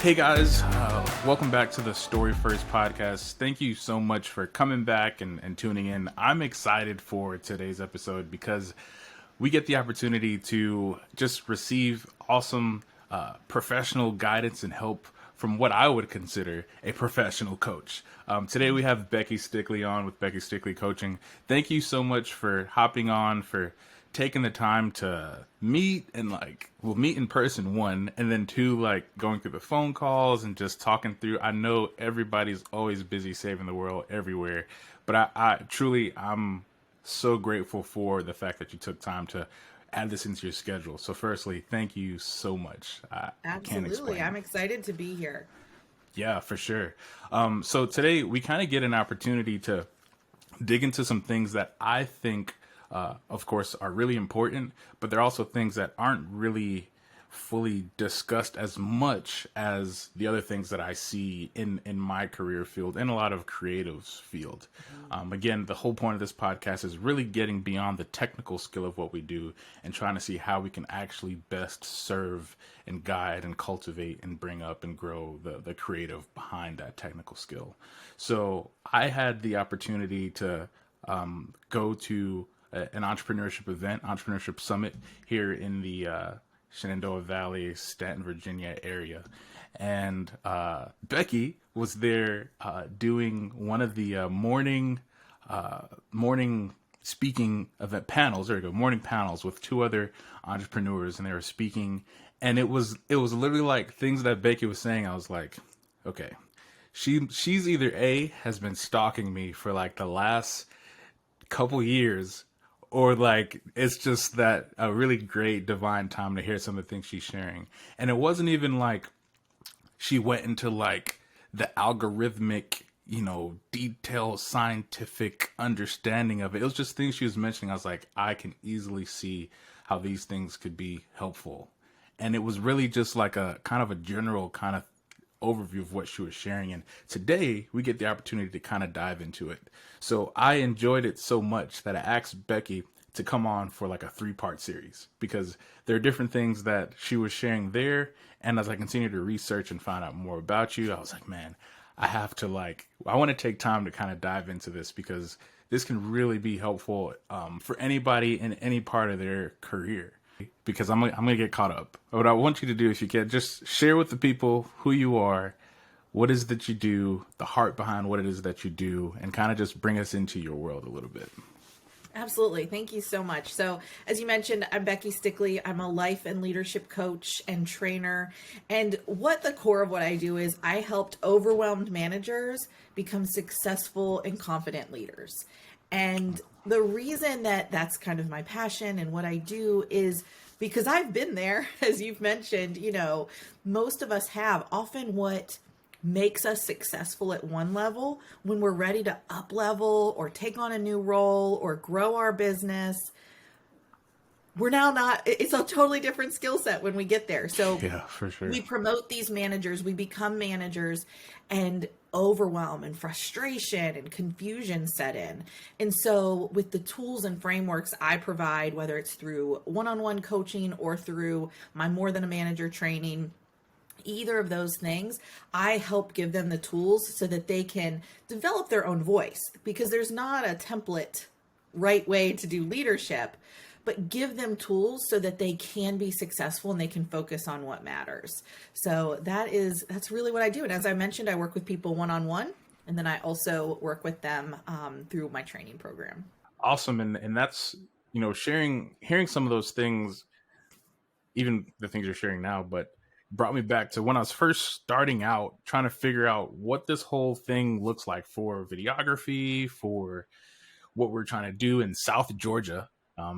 Hey guys, welcome back to the StoryFirst podcast. Thank you so much for coming back and tuning in. I'm excited for today's episode because we get the opportunity to just receive awesome professional guidance and help from what I would consider a professional coach. Today we have Becky Stickley on with Becky Stickley Coaching. Thank you so much for hopping on, for taking the time to meet and we'll meet in person, one, and then two, going through the phone calls and just talking through. I know everybody's always busy saving the world everywhere, but I truly, I'm so grateful for the fact that you took time to add this into your schedule. So firstly, thank you so much. I can't Absolutely. explain. I'm excited to be here. Yeah, for sure. So today we kind of get an opportunity to dig into some things that I think, of course, are really important, but they're also things that aren't really fully discussed as much as the other things that I see in my career field and a lot of creatives field. Again, the whole point of this podcast is really getting beyond the technical skill of what we do and trying to see how we can actually best serve and guide and cultivate and bring up and grow the creative behind that technical skill. So I had the opportunity to go to an entrepreneurship event, entrepreneurship summit here in the Shenandoah Valley, Staunton, Virginia area. And Becky was there doing one of the morning speaking event panels. There we go, morning panels with two other entrepreneurs, and they were speaking. And it was literally like things that Becky was saying. I was like, okay, she's either has been stalking me for the last couple years, or it's just that a really great divine time to hear some of the things she's sharing. And it wasn't even she went into the algorithmic, detailed scientific understanding of it. It was just things she was mentioning. I was like, I can easily see how these things could be helpful. And it was really just a kind of a general kind of overview of what she was sharing. And today we get the opportunity to kind of dive into it. So I enjoyed it so much that I asked Becky to come on for a 3-part series, because there are different things that she was sharing there. And as I continued to research and find out more about you, I was like, man, I have to I want to take time to kind of dive into this, because this can really be helpful for anybody in any part of their career. Because I'm gonna get caught up. What I want you to do, if you can, just share with the people who you are, what is that you do, the heart behind what it is that you do, and kind of just bring us into your world a little bit. Absolutely. Thank you so much. So, as you mentioned, I'm Becky Stickley. I'm a life and leadership coach and trainer. And what the core of what I do is I helped overwhelmed managers become successful and confident leaders. And the reason that that's kind of my passion and what I do is because I've been there, as you've mentioned. Most of us have. Often what makes us successful at one level, when we're ready to up level or take on a new role or grow our business, we're now not, it's a totally different skill set when we get there. So yeah, for sure, we promote these managers, we become managers, and overwhelm and frustration and confusion set in. And so with the tools and frameworks I provide, whether it's through one-on-one coaching or through my More Than a Manager training, either of those things, I help give them the tools so that they can develop their own voice, because there's not a template right way to do leadership, but give them tools so that they can be successful and they can focus on what matters. So that's really what I do. And as I mentioned, I work with people one-on-one, and then I also work with them through my training program. Awesome. And that's, hearing some of those things, even the things you're sharing now, but brought me back to when I was first starting out, trying to figure out what this whole thing looks like for videography, for what we're trying to do in South Georgia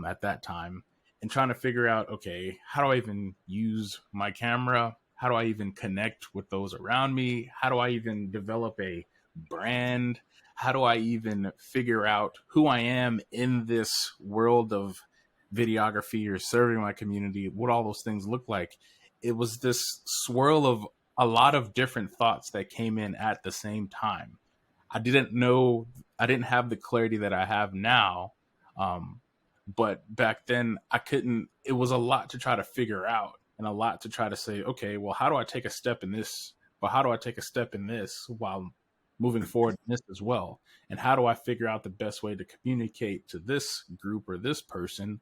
at that time, and trying to figure out, okay, how do I even use my camera? How do I even connect with those around me? How do I even develop a brand? How do I even figure out who I am in this world of videography or serving my community? What all those things look like? It was this swirl of a lot of different thoughts that came in at the same time. I didn't have the clarity that I have now. But back then it was a lot to try to figure out. and a lot to try to say, okay, well, how do I take a step in this? But how do I take a step in this while moving forward in this as well? And how do I figure out the best way to communicate to this group or this person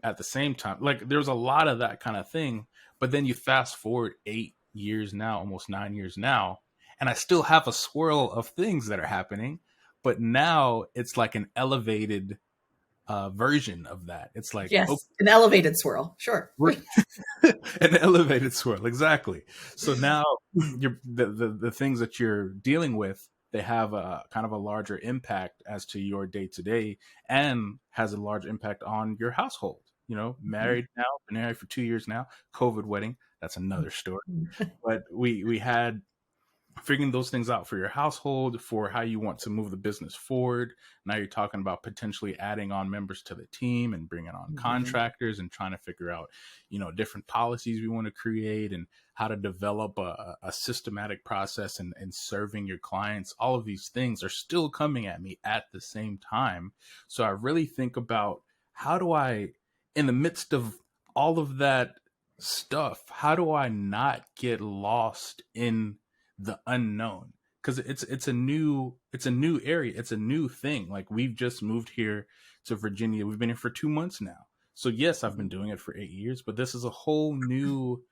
at the same time? Like there's a lot of that kind of thing. But then you fast forward 8 years now, almost 9 years now, and I still have a swirl of things that are happening. But now it's like an elevated version of that. It's like, Yes, okay, an elevated swirl. Sure. we're an elevated swirl, exactly. So now the things that you're dealing with, they have a kind of a larger impact as to your day to day, and has a large impact on your household. You know, married now, been married for 2 years now. COVID wedding, that's another story. But we had figuring those things out for your household, for how you want to move the business forward. Now you're talking about potentially adding on members to the team and bringing on Mhm. contractors and trying to figure out, different policies we want to create and how to develop a systematic process and serving your clients. All of these things are still coming at me at the same time. So I really think about, how do I, in the midst of all of that stuff, how do I not get lost in the unknown? Because it's a new area, it's a new thing. Like we've just moved here to Virginia, we've been here for 2 months now. So yes, I've been doing it for 8 years, but this is a whole new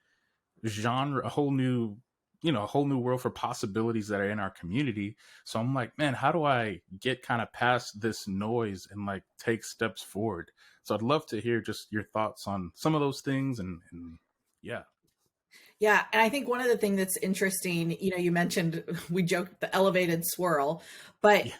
genre, a whole new world for possibilities that are in our community. So I'm like, man, how do I get kind of past this noise and like take steps forward? So I'd love to hear just your thoughts on some of those things, and yeah. Yeah, and I think one of the things that's interesting, you mentioned we joked the elevated swirl, but Yeah.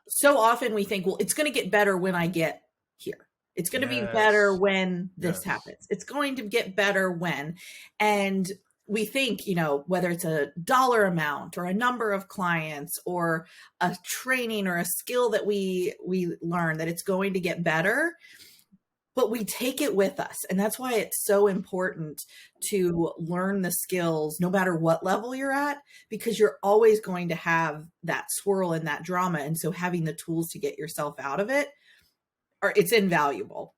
so often we think, well, it's going to get better when I get here. It's going to be better Yes. when this Yes. happens. It's going to get better when. And we think, whether it's a dollar amount or a number of clients or a training or a skill that we learn, that it's going to get better, but we take it with us. And that's why it's so important to learn the skills no matter what level you're at, because you're always going to have that swirl and that drama. And so having the tools to get yourself out of it, it's invaluable.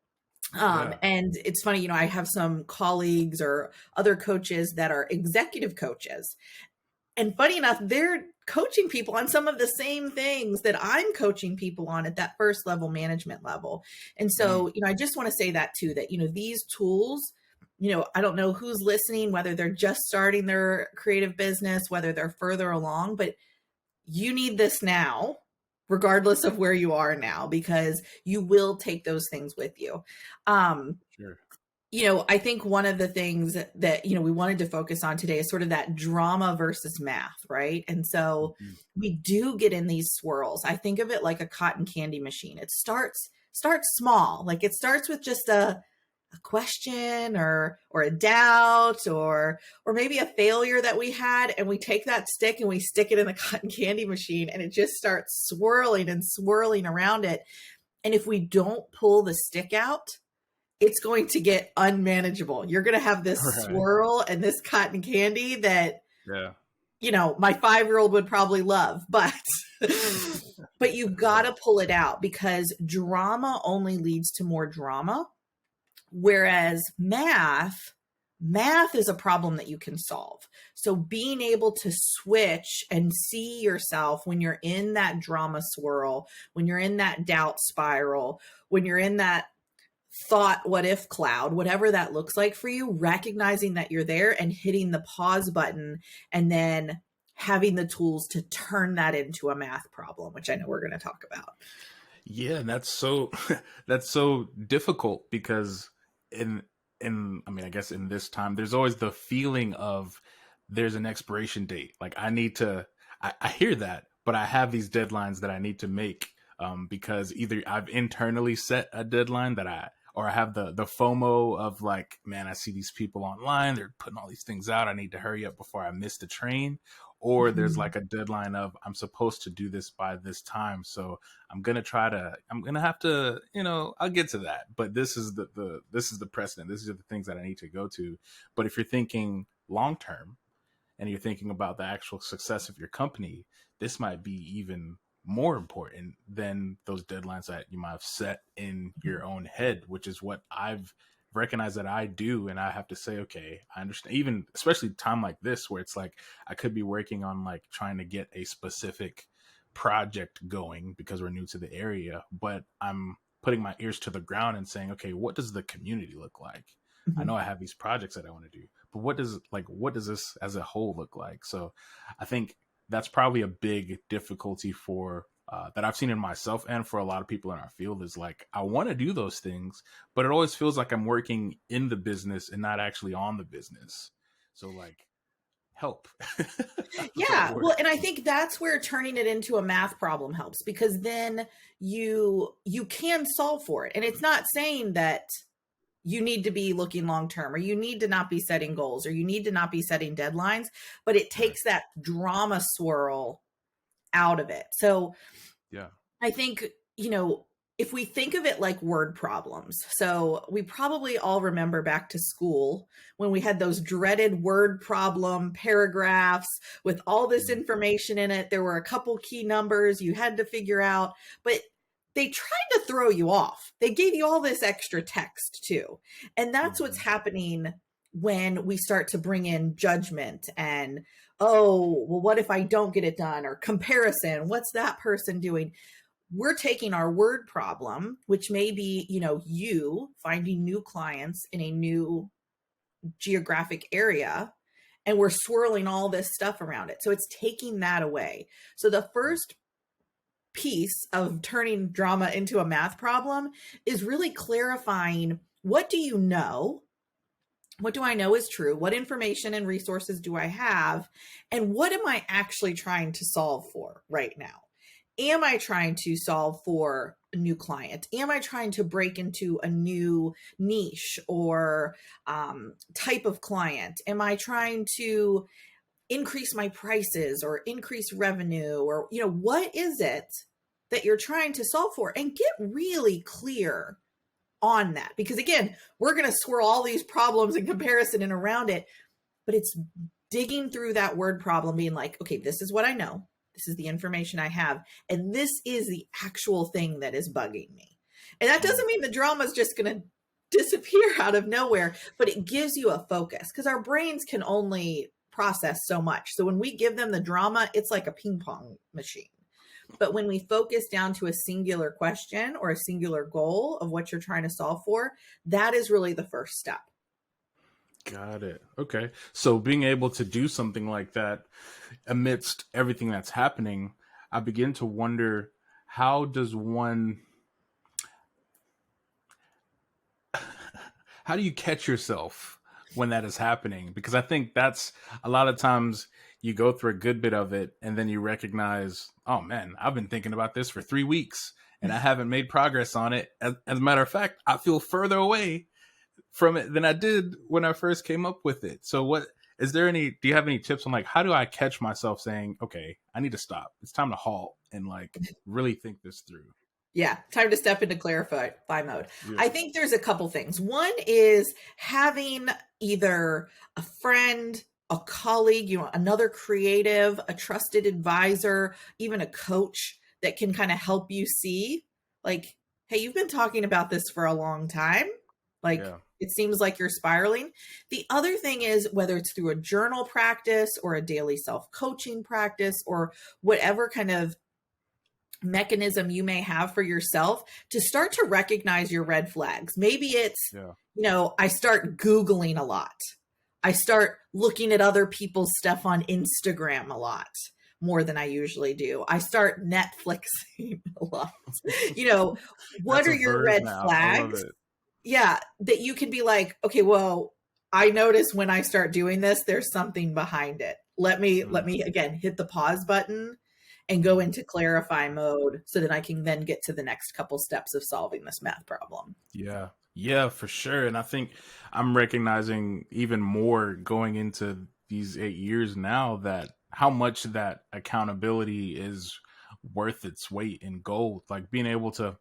Yeah. And it's funny, I have some colleagues or other coaches that are executive coaches, and funny enough, they're coaching people on some of the same things that I'm coaching people on at that first level management level. And Mm, so, I just want to say that too, that, these tools, I don't know who's listening, whether they're just starting their creative business, whether they're further along, but you need this now, regardless of where you are now, because you will take those things with you. Um, sure. I think one of the things that, we wanted to focus on today is sort of that drama versus math, right? And so Mhm. we do get in these swirls. I think of it like a cotton candy machine. It starts small. Like it starts with just a question or a doubt or maybe a failure that we had, and we take that stick and we stick it in the cotton candy machine, and it just starts swirling and swirling around it. And if we don't pull the stick out, it's going to get unmanageable. You're going to have this Right. swirl and this cotton candy that, Yeah. my 5-year-old would probably love, but but you've got Right. to pull it out, because drama only leads to more drama. Whereas math is a problem that you can solve. So being able to switch and see yourself when you're in that drama swirl, when you're in that doubt spiral, when you're in that thought what if cloud, whatever that looks like for you, recognizing that you're there and hitting the pause button, and then having the tools to turn that into a math problem, which I know we're going to talk about. Yeah, and that's so that's so difficult because in I mean, I guess in this time there's always the feeling of there's an expiration date. Like I hear that, but I have these deadlines that I need to make, because either I've internally set a deadline that or I have the FOMO of like, man, I see these people online, they're putting all these things out, I need to hurry up before I miss the train. Or there's Mhm. like a deadline of I'm supposed to do this by this time. So I'm gonna have to, I'll get to that. But this is this is the precedent. These are the things that I need to go to. But if you're thinking long term and you're thinking about the actual success of your company, this might be even more important than those deadlines that you might have set in your own head, which is what I've recognize that I do, and I have to say, okay, I understand. Even especially time like this, where it's like I could be working on like trying to get a specific project going because we're new to the area, but I'm putting my ears to the ground and saying, okay, what does the community look like? I Mhm. know I have these projects that I want to do, but what does this as a whole look like? So I think that's probably a big difficulty for that I've seen in myself and for a lot of people in our field is like I want to do those things, but it always feels like I'm working in the business and not actually on the business. So like help. That's the right Yeah, word. well, and I think that's where turning it into a math problem helps, because then you can solve for it. And it's not saying that you need to be looking long term, or you need to not be setting goals, or you need to not be setting deadlines, but it Right. takes that drama swirl out of it. So Yeah. I think, if we think of it like word problems, so we probably all remember back to school when we had those dreaded word problem paragraphs with all this Mm. information in it. There were a couple key numbers you had to figure out, but they tried to throw you off. They gave you all this extra text too. And that's what's Mhm. happening when we start to bring in judgment and, oh, well, what if I don't get it done? Or comparison, what's that person doing? We're taking our word problem, which may be, you finding new clients in a new geographic area, and we're swirling all this stuff around it. So it's taking that away. So the first piece of turning drama into a math problem is really clarifying, what do you know? What do I know is true? What information and resources do I have? And what am I actually trying to solve for right now? Am I trying to solve for a new client? Am I trying to break into a new niche or type of client? Am I trying to increase my prices or increase revenue? Or, what is it that you're trying to solve for? And get really clear on that. Because again, we're going to swirl all these problems and comparison and around it, but it's digging through that word problem, being like, okay, this is what I know. This is the information I have. And this is the actual thing that is bugging me. And that Mm. doesn't mean the drama is just going to disappear out of nowhere, but it gives you a focus, because our brains can only process so much. So when we give them the drama, it's like a ping pong machine. But when we focus down to a singular question or a singular goal of what you're trying to solve for, that is really the first step. Got it. Okay. So being able to do something like that amidst everything that's happening, I begin to wonder, how does one how do you catch yourself when that is happening? Because I think that's a lot of times you go through a good bit of it and then you recognize, oh man, I've been thinking about this for 3 weeks and I haven't made progress on it. As a matter of fact, I feel further away from it than I did when I first came up with it. So do you have any tips on like, how do I catch myself saying, okay, I need to stop. It's time to halt and like really think this through. Yeah, time to step into clarify mode. Yeah. I think there's a couple things. One is having either a friend, a colleague, another creative, a trusted advisor, even a coach that can kind of help you see, like, hey, you've been talking about this for a long time. Like, Yeah. it seems like you're spiraling. The other thing is, whether it's through a journal practice or a daily self coaching practice or whatever kind of mechanism you may have for yourself, to start to recognize your red flags. Maybe it's, Yeah. I start Googling a lot. I start looking at other people's stuff on Instagram a lot more than I usually do. I start Netflixing a lot. What That's are a your verb red now. I love flags? it. Yeah, that you can be like, okay, well, I notice when I start doing this, there's something behind it. Let me again hit the pause button and go Mhm. into clarify mode so that I can then get to the next couple steps of solving this math problem. Yeah. Yeah, for sure. And I think I'm recognizing even more going into these 8 years now that how much that accountability is worth its weight in gold. Like being able to,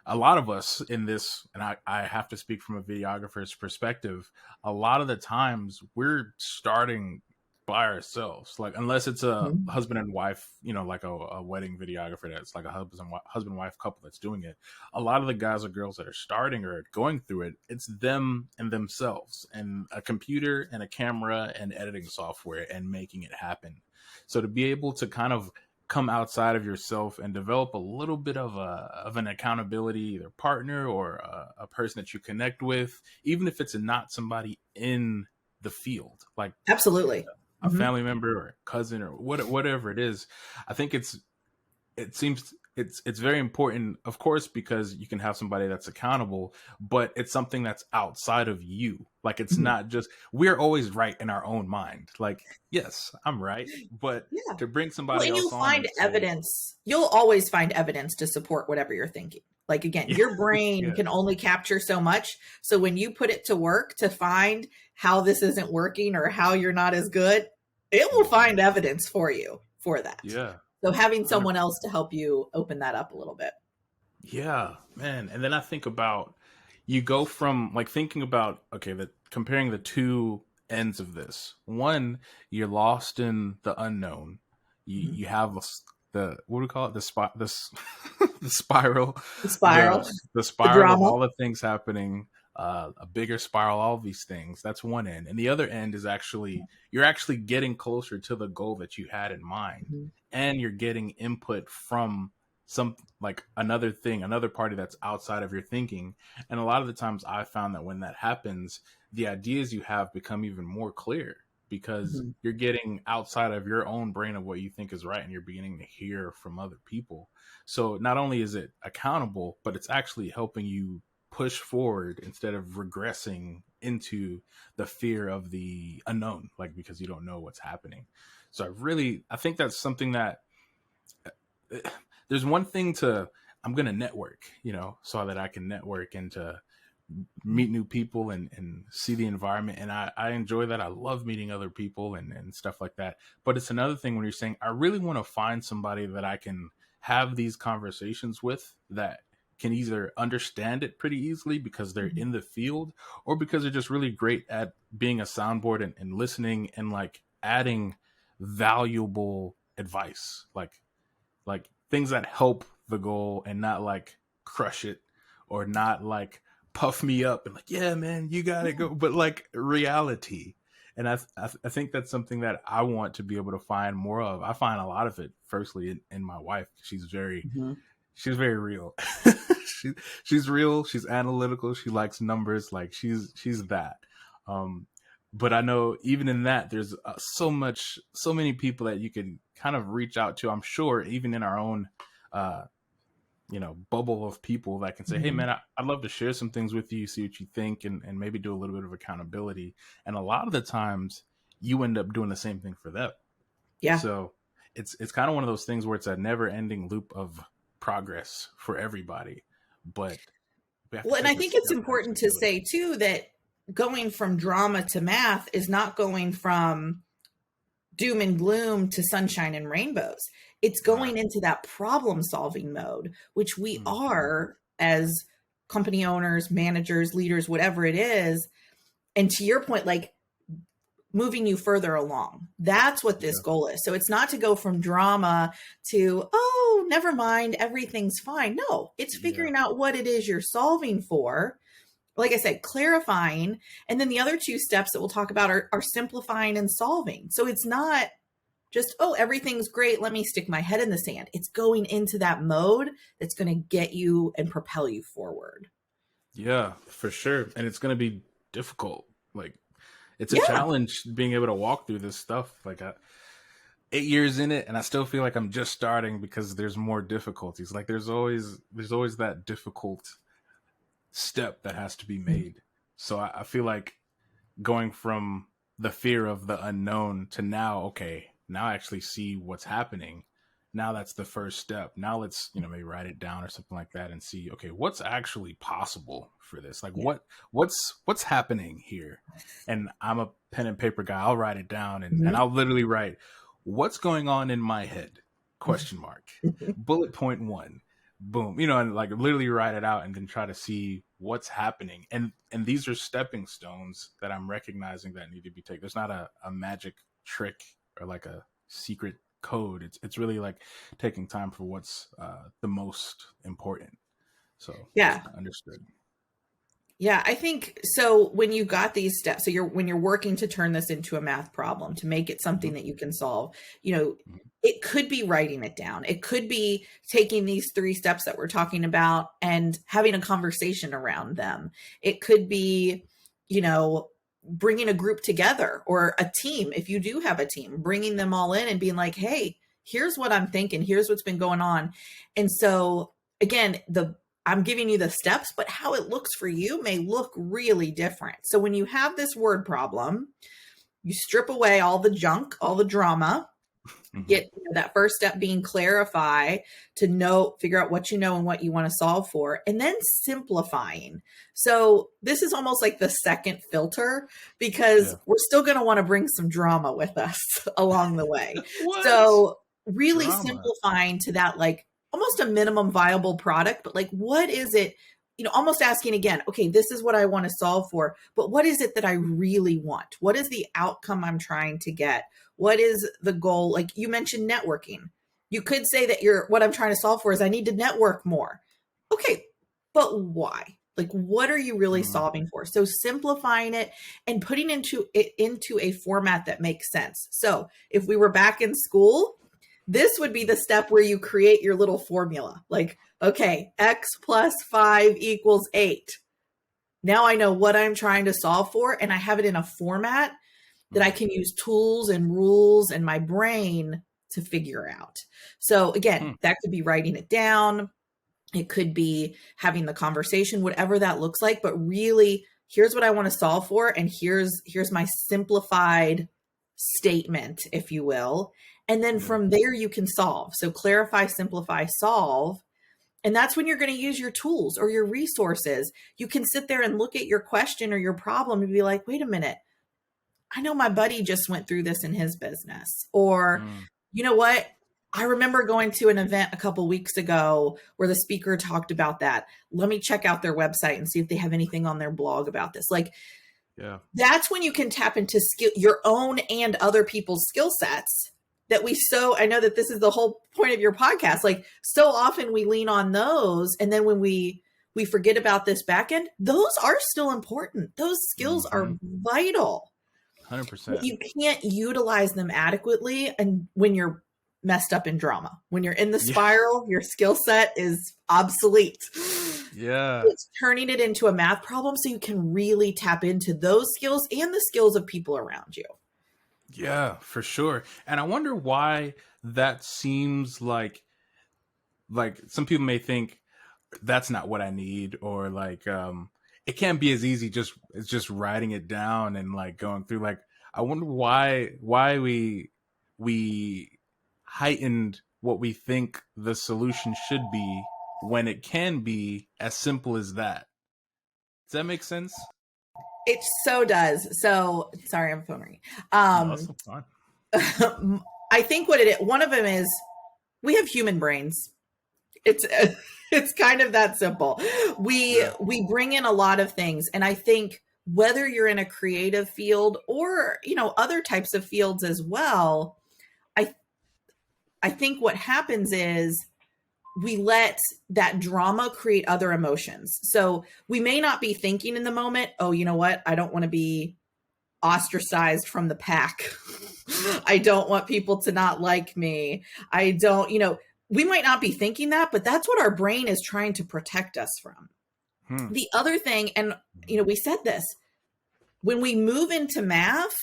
a lot of us in this, and I have to speak from a videographer's perspective, a lot of the times we're starting by ourselves. Like, unless it's a Mhm. husband and wife, like a wedding videographer that's like a husband wife couple that's doing it. A lot of the guys or girls that are starting or going through it, it's them and themselves and a computer and a camera and editing software and making it happen. So to be able to kind of come outside of yourself and develop a little bit of an accountability, either partner or a person that you connect with, even if it's not somebody in the field, like Absolutely. a Hmm. family member or a cousin or whatever it is. I think it seems it's very important, of course, because you can have somebody that's accountable, but it's something that's outside of you. Like, it's Hmm. not just, we're always right in our own mind. Like, yes, I'm right, but Yeah. to bring Well, somebody and else you'll on find and say, evidence. You'll always find evidence to support whatever you're thinking. Like, again, yeah, your brain yeah, can only capture so much. So when you put it to work to find how this isn't working or how you're not as good, it will mhm, find evidence for you for that. yeah, So having someone 100%. else to help you open that up a little bit. Yeah, man. And then I think about, you go from like thinking about, okay, that comparing the two ends of this. One, you're lost in the unknown. Mhm. You have the, what do we call it? The spiral, The spiral, the the spiral of drama. all the things happening, a bigger spiral, all these things. That's one end. And the other end is actually, you're actually getting closer to the goal that you had in mind. Mhm. And you're getting input from some, like, another party that's outside of your thinking. And a lot of the times I found that when that happens, the ideas you have become even more clear, because Mhm. you're getting outside of your own brain of what you think is right, and you're beginning to hear from other people. So not only is it accountable, but it's actually helping you push forward instead of regressing into the fear of the unknown, like, because you don't know what's happening. So I think that's something that, there's one thing to, I'm going to network, so that I can network and to meet new people and see the environment. And I enjoy that. I love meeting other people and stuff like that. But it's another thing when you're saying, I really want to find somebody that I can have these conversations with, that can either understand it pretty easily because they're Mhm. in the field, or because they're just really great at being a soundboard and listening and like adding valuable advice. Like things that help the goal and not like crush it, or not like puff me up and like, yeah, man, you gotta Yeah. go, but like reality. And I think that's something that I want to be able to find more of. I find a lot of it firstly in my wife. Mhm. She's very real. she, she's real, she's analytical, she likes numbers, like she's that. um but I know even in that, there's so many people that you could kind of reach out to, I'm sure, even in our own uh bubble of people that can say, hey Mhm. man, I'd love to share some things with you, see what you think, and maybe do a little bit of accountability. And a lot of the times you end up doing the same thing for them. Yeah. So it's kind of one of those things where it's a never ending loop of progress for everybody. But we have to Well, and I take a think it's step to important actually to do it. say too that going from drama to math is not going from doom and gloom to sunshine and rainbows. It's Right. going into that problem solving mode, which we Mhm. are as company owners, managers, leaders, whatever it is. And to your point, like moving you further along. That's what this Yeah. goal is. So it's not to go from drama to, oh, never mind, everything's fine. No, it's Yeah. figuring out what it is you're solving for, like I said, clarifying. And then the other two steps that we'll talk about are simplifying and solving. So it's not just, oh, everything's great. Let me stick my head in the sand. It's going into that mode that's going to get you and propel you forward. Yeah, for sure. And it's going to be difficult. Like, it's a Yeah. challenge being able to walk through this stuff. Like, 8 years in it, and I still feel like I'm just starting, because there's more difficulties. Like, there's always that difficult step that has to be made. So I feel like going from the fear of the unknown to now, okay, now I actually see what's happening. Now that's the first step. Now let's, maybe write it down or something like that and see, okay, what's actually possible for this? Like, Yeah. what's happening here? And I'm a pen and paper guy. I'll write it down, and Mhm. I'll literally write, what's going on in my head? Question mark. Bullet point one. Boom. And like literally write it out and then try to see what's happening. And these are stepping stones that I'm recognizing that need to be taken. There's not a magic trick or like a secret code. It's really like taking time for what's the most important. So Yeah. understood. Yeah, I think so. When you got these steps, so when you're working to turn this into a math problem, to make it Hmm. something that you can solve, it could be writing it down. It could be taking these 3 steps that we're talking about and having a conversation around them. It could be, you know, bringing a group together or a team. If you do have a team, bringing them all in and being like, "Hey, here's what I'm thinking. Here's what's been going on." And so again, I'm giving you the steps, but how it looks for you may look really different. So when you have this word problem, you strip away all the junk, all the drama, Hmm. get that first step being clarify to figure out what you know and what you want to solve for, and then simplifying. So this is almost like the second filter because Yeah. we're still going to want to bring some drama with us along the way. What So really drama? simplifying to that, like almost a minimum viable product, but like, what is it? Almost asking again, okay, this is what I want to solve for, but what is it that I really want? What is the outcome I'm trying to get? What is the goal? Like you mentioned networking. You could say that what I'm trying to solve for is I need to network more. Okay, but why? Like what are you really Mm. solving for? So simplifying it and putting it into a format that makes sense. So if we were back in school, this would be the step where you create your little formula. Like, okay, x plus 5 equals 8. Now I know what I'm trying to solve for, and I have it in a format that I Mm. can use tools and rules and my brain to figure out. So again, Hmm. that could be writing it down. It could be having the conversation, whatever that looks like, but really here's what I want to solve for, and here's my simplified statement, if you will. And then Yeah. from there you can solve. So clarify, simplify, solve. And that's when you're going to use your tools or your resources. You can sit there and look at your question or your problem and be like, wait a minute, I know my buddy just went through this in his business. Or, Mm. you know what? I remember going to an event a couple weeks ago where the speaker talked about that. Let me check out their website and see if they have anything on their blog about this. Like Yeah. that's when you can tap into your own and other people's skill sets I know that this is the whole point of your podcast. Like so often we lean on those. And then when we forget about this back end, those are still important. Those skills are Hmm. vital. But 100%. you can't utilize them adequately and when you're messed up in drama. When you're in the Yeah. spiral, your skill set is obsolete. Yeah. It's turning it into a math problem so you can really tap into those skills and the skills of people around you. Yeah, for sure. And I wonder why that seems like some people may think that's not what I need, or like it can't be as easy just as just writing it down and like going through. Like I wonder why we heightened what we think the solution should be when it can be as simple as that. Does that make sense? It so does. So sorry, I'm phone ringing. No, that's fine. I think one of them is we have human brains. It's it's kind of that simple. Yeah. We bring in a lot of things, and I think whether you're in a creative field or other types of fields as well, I I think what happens is we let that drama create other emotions. So we may not be thinking in the moment, oh, you know what? I don't want to be ostracized from the pack. I don't want people to not like me. I don't, we might not be thinking that, but that's what our brain is trying to protect us from. Hmm. The other thing, and we said this, when we move into math,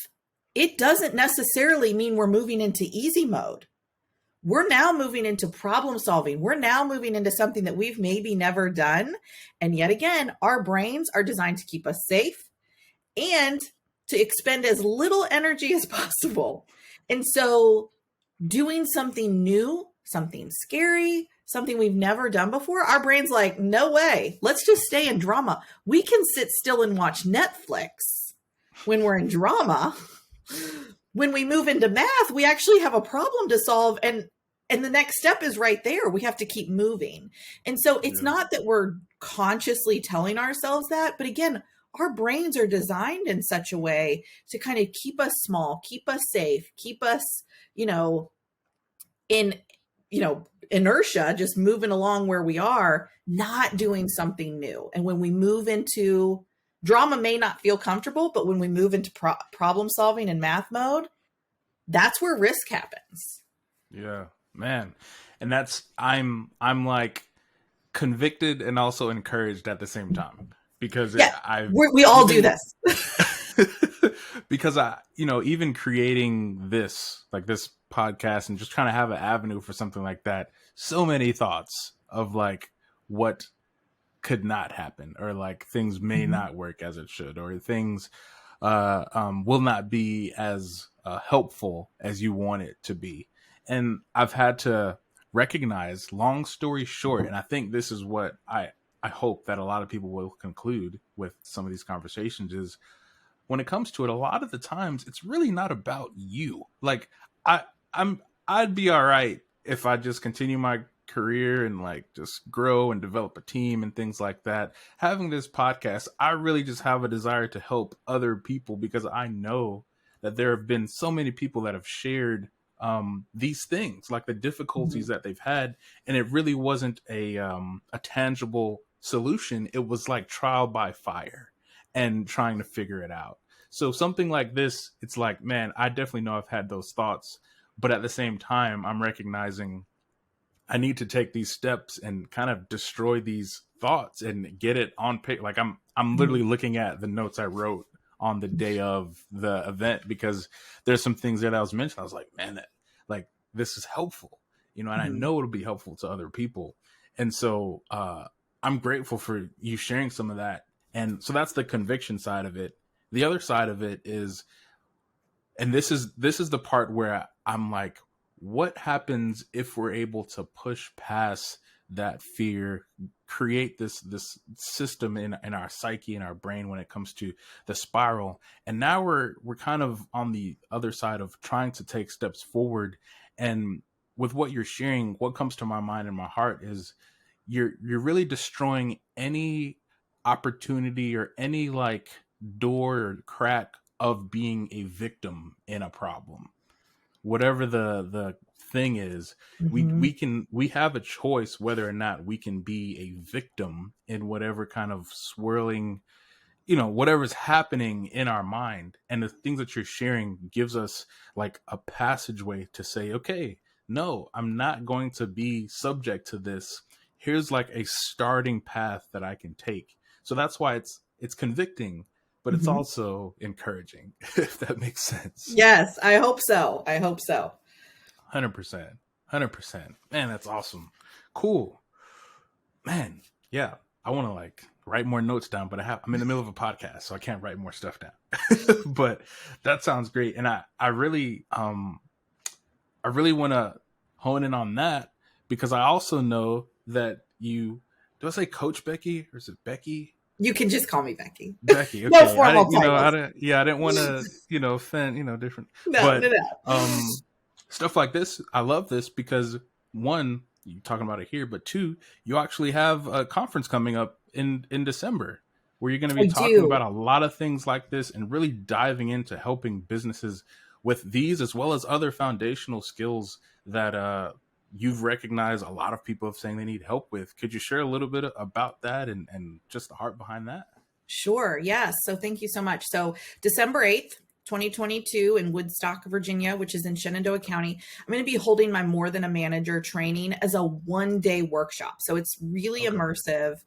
it doesn't necessarily mean we're moving into easy mode. We're now moving into problem solving. We're now moving into something that we've maybe never done. And yet again, our brains are designed to keep us safe and to expend as little energy as possible. And so doing something new, something scary, something we've never done before, our brain's like, no way. Let's just stay in drama. We can sit still and watch Netflix when we're in drama. When we move into math, we actually have a problem to solve, and the next step is right there. We have to keep moving. And so it's Yeah. not that we're consciously telling ourselves that, but again, our brains are designed in such a way to kind of keep us small, keep us safe, keep us, you know, in, you know, inertia, just moving along where we are, not doing something new. And when we move into drama, may not feel comfortable, but when we move into problem solving and math mode, that's where risk happens. Yeah, man. And that's I'm like convicted and also encouraged at the same time because Yeah, I've we all do even this. because I, you know, even creating this, like this podcast and just trying to have an avenue for something like that, so many thoughts of like what could not happen, or like things may Mhm. not work as it should, or things will not be as helpful as you want it to be. And I've had to recognize, long story short, and I think this is what I hope that a lot of people will conclude with some of these conversations is, when it comes to it, a lot of the times it's really not about you. Like I I'd be all right if I just continue my career and like just grow and develop a team and things like that. Having this podcast, I really just have a desire to help other people because I know that there have been so many people that have shared these things, like the difficulties that they've had, and it really wasn't a tangible solution. It was like trial by fire and trying to figure it out. So something like this, it's like, man, I definitely know I've had those thoughts, but at the same time, I'm recognizing I need to take these steps and kind of destroy these thoughts and get it on paper. Like I'm literally looking at the notes I wrote on the day of the event because there's some things that I was mentioning. I was like, man, that like this is helpful, you know, and I Mhm. know it'll be helpful to other people. And so I'm grateful for you sharing some of that. And so that's the conviction side of it. The other side of it is, and this is the part where I'm like, what happens if we're able to push past that fear, create this system in our psyche, in our brain when it comes to the spiral, and now we're kind of on the other side of trying to take steps forward. And with what you're sharing, what comes to my mind and my heart is you're really destroying any opportunity or any like door or crack of being a victim in a problem, whatever the thing is. Mhm. We have a choice whether or not we can be a victim in whatever kind of swirling, you know, whatever's happening in our mind. And the things that you're sharing gives us like a passageway to say, okay, no, I'm not going to be subject to this. Here's like a starting path that I can take. So that's why it's convicting, but it's Mhm. also encouraging, if that makes sense. Yes, I hope so. I hope so. 100%. 100%. Man, that's awesome. Cool. Man, yeah. I want to like write more notes down, but I'm in the middle of a podcast, so I can't write more stuff down. But that sounds great. And I really want to hone in on that because I also know that you, do I say Coach Becky or is it Becky? You can just call me Becky. Becky. No Okay. I formal didn't, titles. I didn't want to, offend, different, No, no, but, no. stuff like this, I love this because one, you're talking about it here, but two, you actually have a conference coming up in December where you're going to be I talking do. about a lot of things like this and really diving into helping businesses with these as well as other foundational skills that you've recognized a lot of people have saying they need help with. Could you share a little bit about that and just the heart behind that? Sure. Yes. So thank you so much. So December 8th, 2022 in Woodstock, Virginia, which is in Shenandoah County, I'm going to be holding my More Than a Manager training as a 1-day workshop. So it's really Okay. immersive,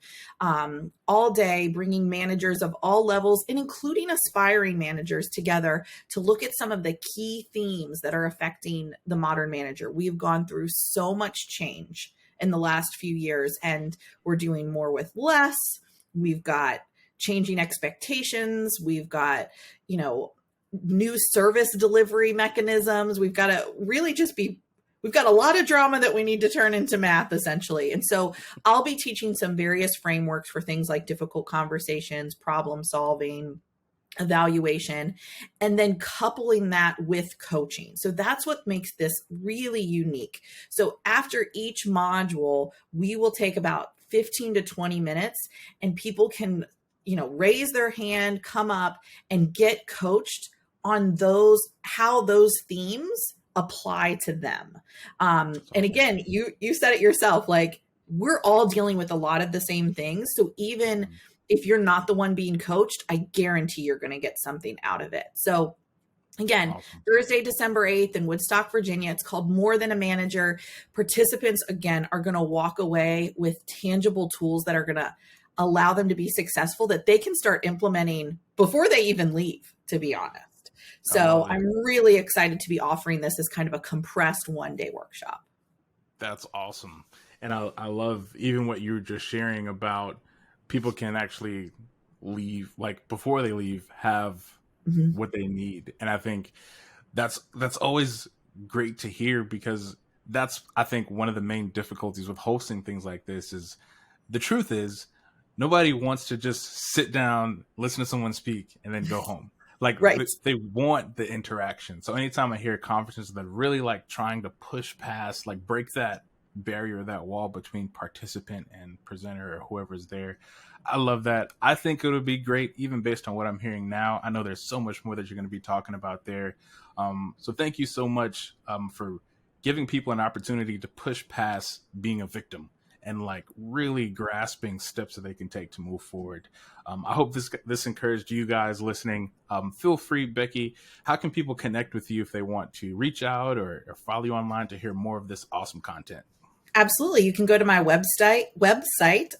all day, bringing managers of all levels and including aspiring managers together to look at some of the key themes that are affecting the modern manager. We've gone through so much change in the last few years, and we're doing more with less. We've got changing expectations. We've got, new service delivery mechanisms. We've got to really just be, we've got a lot of drama that we need to turn into math essentially. And so I'll be teaching some various frameworks for things like difficult conversations, problem solving, evaluation, and then coupling that with coaching. So that's what makes this really unique. So after each module, we will take about 15 to 20 minutes and people can raise their hand, come up and get coached on how those themes apply to them. And again, you said it yourself, like we're all dealing with a lot of the same things. So even if you're not the one being coached, I guarantee you're going to get something out of it. So again, Thursday, December 8th in Woodstock, Virginia. It's called More Than a Manager. Participants, again, are going to walk away with tangible tools that are going to allow them to be successful that they can start implementing before they even leave, to be honest. So I'm really excited to be offering this as kind of a compressed one-day workshop. That's awesome. And I love even what you were just sharing about people can actually leave, like before they leave, have what they need. And I think that's always great to hear, because that's, I think, one of the main difficulties with hosting things like this is the truth is nobody wants to just sit down, listen to someone speak, and then go home. Like they want the interaction. So anytime I hear conferences that are really like trying to push past, like break that barrier, that wall between participant and presenter or whoever's there, I love that. I think it would be great, even based on what I'm hearing now. I know there's so much more that you're going to be talking about there. So thank you so much for giving people an opportunity to push past being a victim and like really grasping steps that they can take to move forward. I hope this encouraged you guys listening. Feel free, Becky, how can people connect with you if they want to reach out or follow you online to hear more of this awesome content? Absolutely. You can go to my website,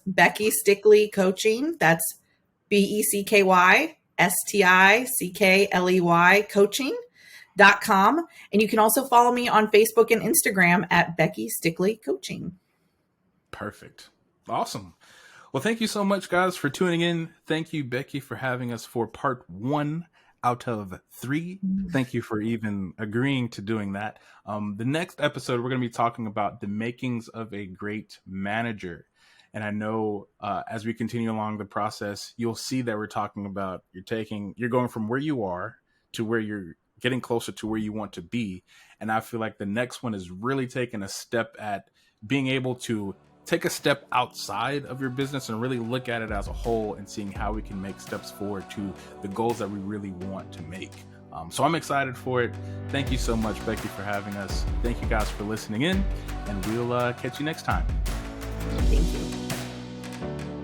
Becky Stickley Coaching. That's BECKY STICKLEY coaching.com. And you can also follow me on Facebook and Instagram at Becky Stickley Coaching. Perfect. Awesome. Well, thank you so much, guys, for tuning in. Thank you, Becky, for having us for part 1 out of 3. Thank you for even agreeing to doing that. The next episode, we're going to be talking about the makings of a great manager. And I know as we continue along the process, you'll see that we're talking about you're going from where you are to where you're getting closer to where you want to be. And I feel like the next one is really taking a step at being able to take a step outside of your business and really look at it as a whole and seeing how we can make steps forward to the goals that we really want to make. So I'm excited for it. Thank you so much, Becky, for having us. Thank you guys for listening in, and we'll catch you next time. Thank you.